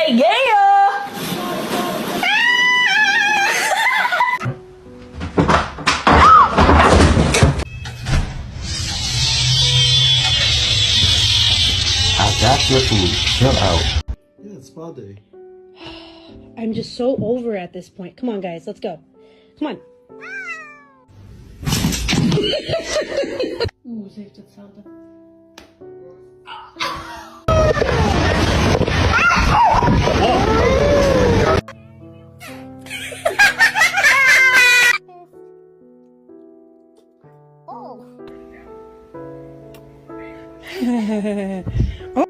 yeah! I got your food. Chill out. Yeah, it's spa day. I'm just so over at this point. Come on, guys, let's go. Come on. Ze heeft hetzelfde. Oh.